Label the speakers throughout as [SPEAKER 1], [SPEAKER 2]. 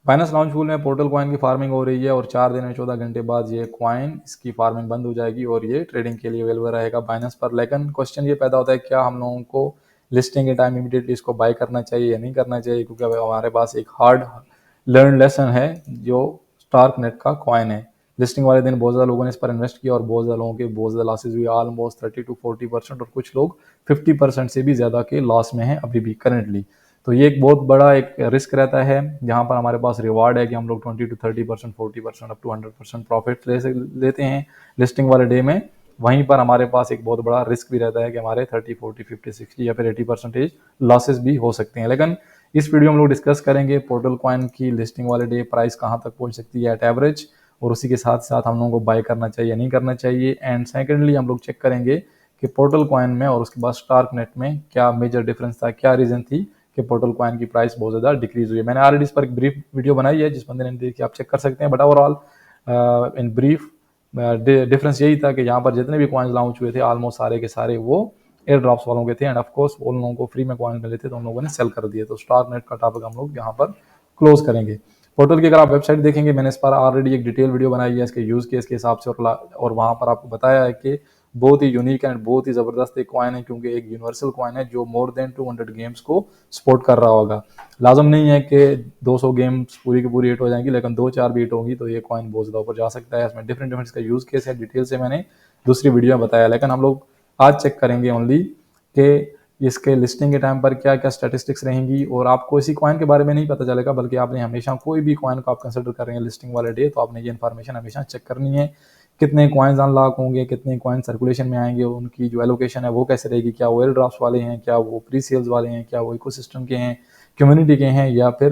[SPEAKER 1] Binance launch pool में portal coin की farming हो रही है और 4 दिन में 14 घंटे बाद ये कॉइन इसकी फार्मिंग बंद हो जाएगी और ये ट्रेडिंग के लिए अवेलेबल रहेगा बाइनेंस पर। लेकिन क्वेश्चन ये पैदा होता है क्या हम लोगों को लिस्टिंग के टाइम इमीडिएटली इसको बाय करना चाहिए या नहीं करना चाहिए, क्योंकि अब हमारे पास एक हार्ड लर्न लेसन है जो स्टार्क नेट का कॉइन है। लिस्टिंग वाले दिन बहुत ज़्यादा लोगों ने इस पर इन्वेस्ट किया और बहुत ज़्यादा लोगों के बहुत ज़्यादा लॉसेज हुई, ऑलमोस्ट 30 to 40% और कुछ लोग 50% से भी ज़्यादा के लॉस में हैं अभी भी करेंटली। तो ये एक बहुत बड़ा एक रिस्क रहता है जहाँ पर हमारे पास रिवार्ड है कि हम लोग 20 to 30%, 40%, अप टू 100% प्रॉफिट लेते हैं लिस्टिंग वाले डे में। वहीं पर हमारे पास एक बहुत बड़ा रिस्क भी रहता है कि हमारे 30, 40, 50, 60 या फिर 80% लॉसेज भी हो सकते हैं। लेकिन इस वीडियो में हम लोग डिस्कस करेंगे पोर्टल कॉइन की लिस्टिंग वाले डे प्राइस कहाँ तक पहुँच सकती है एट एवरेज, और उसी के साथ साथ हम लोगों को बाय करना चाहिए या नहीं करना चाहिए। एंड सेकेंडली हम लोग चेक करेंगे कि पोर्टल कॉइन में और उसके बाद स्टार्क नेट में क्या मेजर डिफरेंस था, क्या रीजन थी कि पोर्टल कॉइन की प्राइस बहुत ज़्यादा डिक्रीज हुई है। मैंने ऑलरेडी इस पर एक ब्रीफ वीडियो बनाई है, जिस बंदे ने देखी आप चेक कर सकते हैं। But overall in brief difference यही था कि यहाँ पर जितने भी कॉइन्स लॉन्च हुए थे ऑलमोस्ट सारे के सारे वो एयर ड्रॉप्स वालों के थे, एंड ऑफ कोर्स उन लोगों को फ्री में कॉइन मिले थे तो उन लोगों ने सेल कर दिए। तो स्टार्क नेट का टॉपिक हम लोग यहाँ पर क्लोज करेंगे। पोर्टल की अगर आप वेबसाइट देखेंगे, मैंने इस पर ऑलरेडी एक डिटेल वीडियो बनाई है इसके यूज़ केस के हिसाब से, और वहाँ पर आपको बताया है कि बहुत ही यूनिक एंड बहुत ही ज़बरदस्त एक कॉइन है, क्योंकि एक यूनिवर्सल कॉइन है जो मोर देन 200 गेम्स को सपोर्ट कर रहा होगा। लाजम नहीं है कि 200 गेम्स पूरी की पूरी हिट हो जाएंगी, लेकिन 2-4 भी हिट होंगी तो ये कॉइन बहुत ज़्यादा ऊपर जा सकता है। इसमें डिफरेंट डिफरेंट इसका यूज़ केस है, डिटेल से मैंने दूसरी वीडियो में बताया। लेकिन हम लोग आज चेक करेंगे ओनली कि इसके लिस्टिंग के टाइम पर क्या क्या स्टैटिस्टिक्स रहेंगी, और आपको इसी कॉइन के बारे में नहीं पता चलेगा, बल्कि आपने हमेशा कोई भी कॉइन को आप कंसिडर कर रहे हैं लिस्टिंग वाले डे तो आपने ये इन्फॉर्मेशन हमेशा चेक करनी है। कितने कॉइन्स अनलॉक होंगे, कितने कॉइन सर्कुलेशन में आएंगे, उनकी जो एलोकेशन है वो कैसे रहेगी, क्या वो एयर ड्रॉप्स वाले हैं, क्या वो प्री सेल्स वाले हैं, क्या वो इकोसिस्टम के हैं, कम्युनिटी के हैं, या फिर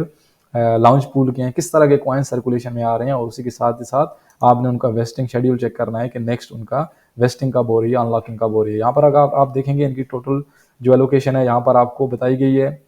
[SPEAKER 1] लॉन्च पूल के हैं, किस तरह के कॉइन सर्कुलेशन में आ रहे हैं। और उसी के साथ ही साथ आपने उनका वेस्टिंग शेड्यूल चेक करना है कि नेक्स्ट उनका वेस्टिंग कब हो रही है, अनलॉकिंग कब हो रही है। यहाँ पर अगर आप देखेंगे इनकी टोटल जो एलोकेशन है यहाँ पर आपको बताई गई है।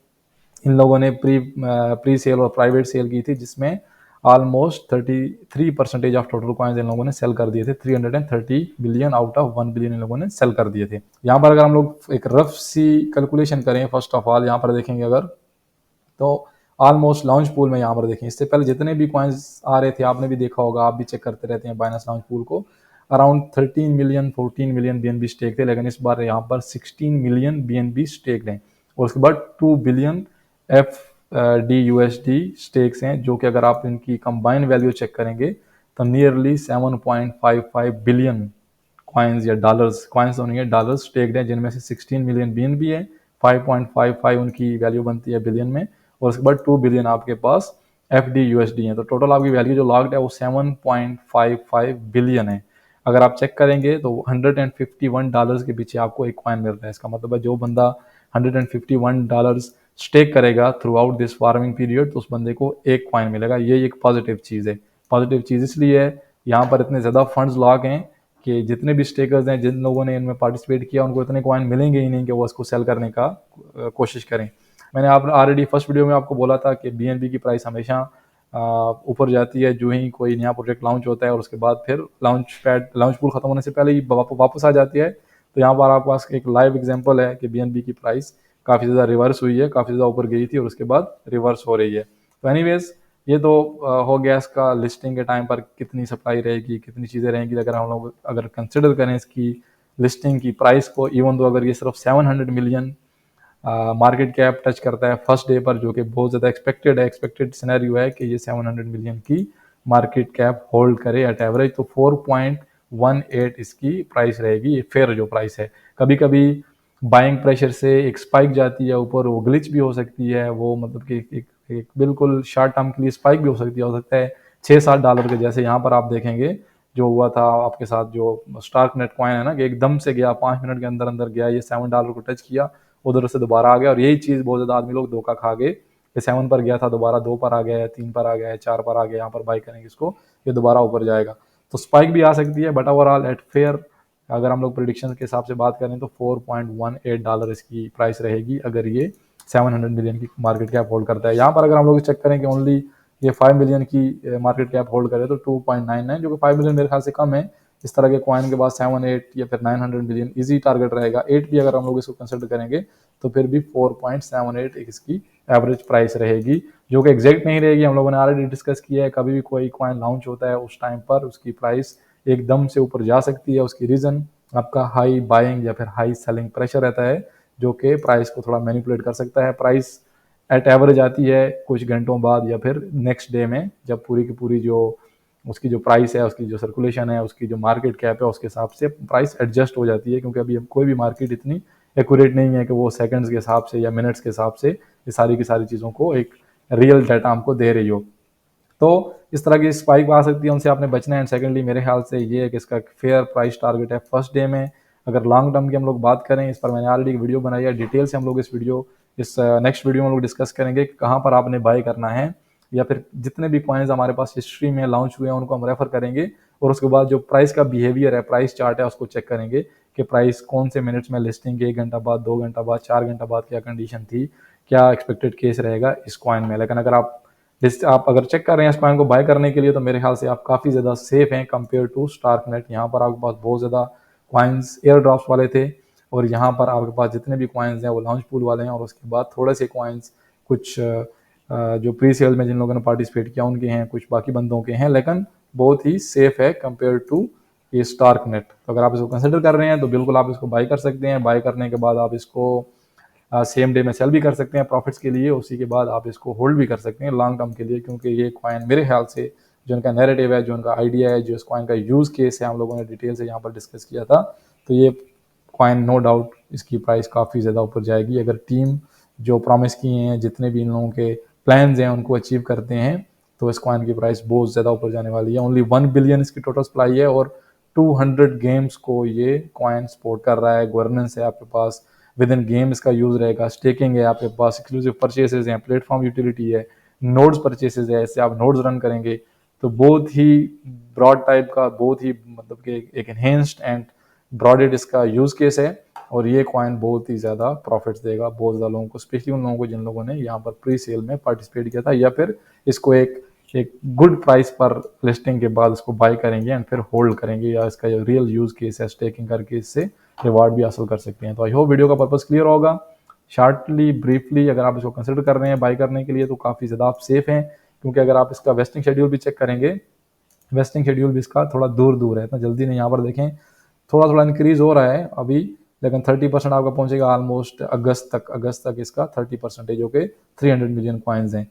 [SPEAKER 1] इन लोगों ने प्री सेल और प्राइवेट सेल की थी, जिसमें almost 33% of total coins in लोगों ने सेल कर दिए थे। 330 billion out of 1 billion in लोगों ने सेल कर दिए थे। यहाँ पर अगर हम लोग एक रफ सी कैलकुलेशन करें, फर्स्ट ऑफ ऑल यहाँ पर देखेंगे अगर, तो ऑलमोस्ट लॉन्च पूल में यहाँ पर देखें, इससे पहले जितने भी कॉइन्स आ रहे थे आपने भी देखा होगा, आप भी चेक करते रहते हैं बाइनेंस लॉन्च पूल को, around 13 million 14 million BNB stake थे। लेकिन इस बार यहाँ पर 16 मिलियन बीएनबी स्टेक हैं, और उसके बाद 2 billion F D USD stakes हैं, जो कि अगर आप इनकी कंबाइन वैल्यू चेक करेंगे तो नियरली 7.55 बिलियन कॉइन्स या डॉलर्स, कॉइन्स तो नहीं है डॉलर्स स्टेक्ड हैं, जिनमें से 16 मिलियन बीएनबी है, 5.55 उनकी वैल्यू बनती है बिलियन में, और उसके बाद 2 बिलियन आपके पास एफ डी यूएसडी है। तो टोटल आपकी वैल्यू जो लॉक्ड है वो 7.55 बिलियन है। अगर आप चेक करेंगे तो $151 के पीछे आपको एक कॉइन मिल रहा है। इसका मतलब है जो बंदा $151 स्टेक करेगा through out this farming period तो उस बंदे को एक कॉइन मिलेगा। ये एक पॉजिटिव चीज़ है। पॉजिटिव चीज़ इसलिए है यहाँ पर इतने ज़्यादा फंड्स लॉक हैं कि जितने भी स्टेकर्स हैं, जिन लोगों ने इनमें पार्टिसिपेट किया, उनको इतने कॉइन मिलेंगे ही नहीं कि वो इसको सेल करने का कोशिश करें। मैंने आप ऑलरेडी फर्स्ट वीडियो में आपको बोला था कि बीएनबी की प्राइस हमेशा ऊपर जाती है जो ही कोई नया प्रोजेक्ट लॉन्च होता है, और उसके बाद फिर लॉन्च पूल खत्म होने से पहले ही वापस आ जाती है। तो यहाँ पर आपके पास एक लाइव एग्जांपल है कि बीएनबी की प्राइस काफ़ी ज़्यादा रिवर्स हुई है, काफ़ी ज़्यादा ऊपर गई थी और उसके बाद रिवर्स हो रही है। तो एनीवेज ये तो हो गया इसका लिस्टिंग के टाइम पर कितनी सप्लाई रहेगी, कितनी चीज़ें रहेंगी। अगर हम लोग अगर कंसिडर करें इसकी लिस्टिंग की प्राइस को, इवन तो अगर ये सिर्फ 700 मिलियन मार्केट कैप टच करता है फर्स्ट डे पर, जो कि बहुत ज़्यादा एक्सपेक्टेड है, एक्सपेक्टेड सिनेरियो है कि ये 700 मिलियन की मार्केट कैप होल्ड करे एट एवरेज, तो 4.18 इसकी प्राइस रहेगी। ये फेयर जो प्राइस है। कभी कभी बाइंग प्रेशर से एक स्पाइक जाती है ऊपर, वो ग्लिच भी हो सकती है, वो मतलब कि एक बिल्कुल शॉर्ट टर्म के लिए स्पाइक भी हो सकता है $6-7 के, जैसे यहाँ पर आप देखेंगे जो हुआ था आपके साथ जो स्टार्क नेट कॉइन है ना, कि एकदम से गया 5 मिनट के अंदर अंदर गया, ये $7 को टच किया, उधर से दोबारा आ गया। और यही चीज़ बहुत ज़्यादा आदमी लोग धोखा खा गए कि 7 पर गया था, दोबारा 2 पर आ गया है, 3 पर आ गया है, 4 पर आ गया, यहाँ पर बाई करेंगे इसको, ये दोबारा ऊपर जाएगा। तो स्पाइक भी आ सकती है, बट ओवरऑल एट फेयर अगर हम लोग प्रिडिक्शन के हिसाब से बात करें तो $4.18 इसकी प्राइस रहेगी अगर ये 700 मिलियन की मार्केट कैप होल्ड करता है। यहाँ पर अगर हम लोग चेक करें कि ओनली ये 5 मिलियन की मार्केट कैप होल्ड करे तो 2.99, जो कि 5 मिलियन मेरे ख्याल से कम है, इस तरह के कॉइन के बाद 7-8 या फिर 900 मिलियन इजी टारगेट रहेगा। 8 भी अगर हम लोग इसको कंसिडर करेंगे तो फिर भी 4.78 इसकी एवरेज प्राइस रहेगी, जो कि एग्जैक्ट नहीं रहेगी। हम लोगों ने ऑलरेडी डिस्कस किया है, कभी भी कोई कॉइन लॉन्च होता है उस टाइम पर उसकी प्राइस एकदम से ऊपर जा सकती है। उसकी रीज़न आपका हाई बाइंग या फिर हाई सेलिंग प्रेशर रहता है, जो कि प्राइस को थोड़ा मैनिपुलेट कर सकता है। प्राइस एट एवरेज आती है कुछ घंटों बाद या फिर नेक्स्ट डे में, जब पूरी की पूरी जो उसकी जो प्राइस है, उसकी जो सर्कुलेशन है, उसकी जो मार्केट कैप है, उसके हिसाब से प्राइस एडजस्ट हो जाती है। क्योंकि अभी कोई भी मार्केट इतनी एक्यूरेट नहीं है कि वो सेकंड्स के हिसाब से या मिनट्स के हिसाब से ये सारी की सारी चीज़ों को एक रियल डाटा हमको दे रही हो। तो इस तरह की स्पाइक आ सकती है, उनसे आपने बचना है। एंड सेकेंडली मेरे ख्याल से ये है कि इसका फेयर प्राइस टारगेट है फर्स्ट डे में। अगर लॉन्ग टर्म की हम लोग बात करें, इस पर मैंने ऑलरेडी एक वीडियो बनाई है, डिटेल से हम लोग इस नेक्स्ट वीडियो में हम लोग डिस्कस करेंगे कि कहाँ पर आपने बाय करना है, या फिर जितने भी कॉइन्स हमारे पास हिस्ट्री में लॉन्च हुए हैं उनको हम रेफर करेंगे, और उसके बाद जो प्राइस का बिहेवियर है, प्राइस चार्ट है, उसको चेक करेंगे कि प्राइस कौन से मिनट्स में लिस्टिंग के 1 घंटा बाद, 2 घंटा बाद, 4 घंटा बाद क्या कंडीशन थी, क्या एक्सपेक्टेड केस रहेगा इस कॉइन में। लेकिन अगर आप अगर चेक कर रहे हैं इस कॉइन को बाय करने के लिए, तो मेरे ख्याल से आप काफ़ी ज़्यादा सेफ हैं कंपेयर टू स्टार्कनेट। यहाँ पर आपके पास बहुत ज़्यादा कॉइन्स एयर ड्रॉप्स वाले थे, और यहाँ पर आपके पास जितने भी कॉइन्स हैं वो लॉन्च पूल वाले हैं, और उसके बाद थोड़े से कॉइन्स कुछ जो प्री सेल में जिन लोगों ने पार्टिसिपेट किया उनके हैं, कुछ बाकी बंदों के हैं, लेकिन बहुत ही सेफ है कंपेयर टू ये स्टार्कनेट। तो अगर आप इसको कंसिडर कर रहे हैं तो बिल्कुल आप इसको बाय कर सकते हैं। बाय करने के बाद आप इसको सेम डे में सेल भी कर सकते हैं प्रॉफिट्स के लिए, उसी के बाद आप इसको होल्ड भी कर सकते हैं लॉन्ग टर्म के लिए। क्योंकि ये कॉइन मेरे ख्याल से जो इनका नैरेटिव है, जो इनका आइडिया है, जो इस कॉइन का यूज़ केस है, हम लोगों ने डिटेल से यहाँ पर डिस्कस किया था। तो ये कॉइन नो डाउट इसकी प्राइस काफ़ी ज़्यादा ऊपर जाएगी अगर टीम जो प्रॉमिस किए हैं, जितने भी इन लोगों के प्लान्स हैं उनको अचीव करते हैं, तो इस कॉइन की प्राइस बहुत ज़्यादा ऊपर जाने वाली है। ओनली 1 बिलियन इसकी टोटल सप्लाई है, और 200 गेम्स को ये कॉइन सपोर्ट कर रहा है। गवर्नेंस है आपके पास, विद इन गेम इसका यूज़ रहेगा, स्टेकिंग है आपके पास, एक्सक्लूसिव परचेसेज हैं, प्लेटफॉर्म यूटिलिटी है, नोड्स परचेसेज है, इससे आप नोड्स रन करेंगे। तो बहुत ही ब्रॉड टाइप का, बहुत ही मतलब कि एक एनहेंस्ड एंड ब्रॉडेड इसका यूज़ केस है, और ये कॉइन बहुत ही ज़्यादा प्रॉफिट्स देगा बहुत ज़्यादा लोगों को, स्पेशली उन लोगों को जिन लोगों ने यहाँ पर प्री सेल में पार्टिसिपेट किया था, या फिर इसको एक गुड प्राइस पर लिस्टिंग के बाद इसको बाय करेंगे एंड फिर होल्ड करेंगे, या इसका जो रियल यूज़ केस है स्टेकिंग करके इससे रिवार्ड भी हासिल कर सकते हैं। तो आई होप वीडियो का पर्पस क्लियर होगा। शॉर्टली ब्रीफली अगर आप इसको कंसिडर कर रहे हैं बाय करने के लिए तो काफ़ी ज़्यादा आप सेफ हैं, क्योंकि अगर आप इसका वेस्टिंग शेड्यूल भी चेक करेंगे, वेस्टिंग शेड्यूल भी इसका थोड़ा दूर दूर है, इतना जल्दी नहीं। यहाँ पर देखें थोड़ा थोड़ा इंक्रीज हो रहा है अभी, लेकिन 30% आपका पहुंचेगा ऑलमोस्ट अगस्त तक इसका 30%, जो कि 300 मिलियन कॉइन्स हैं।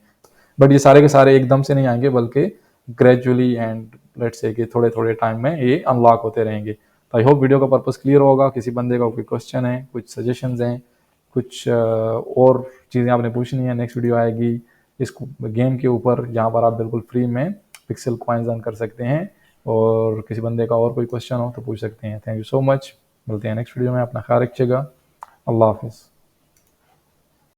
[SPEAKER 1] बट ये सारे के सारे एकदम से नहीं आएंगे, बल्कि ग्रेजुअली एंड लेट्स से कि थोड़े थोड़े टाइम में ये अनलॉक होते रहेंगे। तो आई होप वीडियो का पर्पस क्लियर होगा। किसी बंदे का कोई क्वेश्चन है, कुछ सजेशंस हैं, कुछ और चीज़ें आपने पूछनी है, नेक्स्ट वीडियो आएगी इस गेम के ऊपर, जहाँ पर आप बिल्कुल फ्री में पिक्सल कॉइन्स अर्न कर सकते हैं। और किसी बंदे का और कोई क्वेश्चन हो तो पूछ सकते हैं। थैंक यू सो मच, मिलते हैं नेक्स्ट वीडियो में। अपना ख्याल रखिएगा। अल्लाह हाफिज़।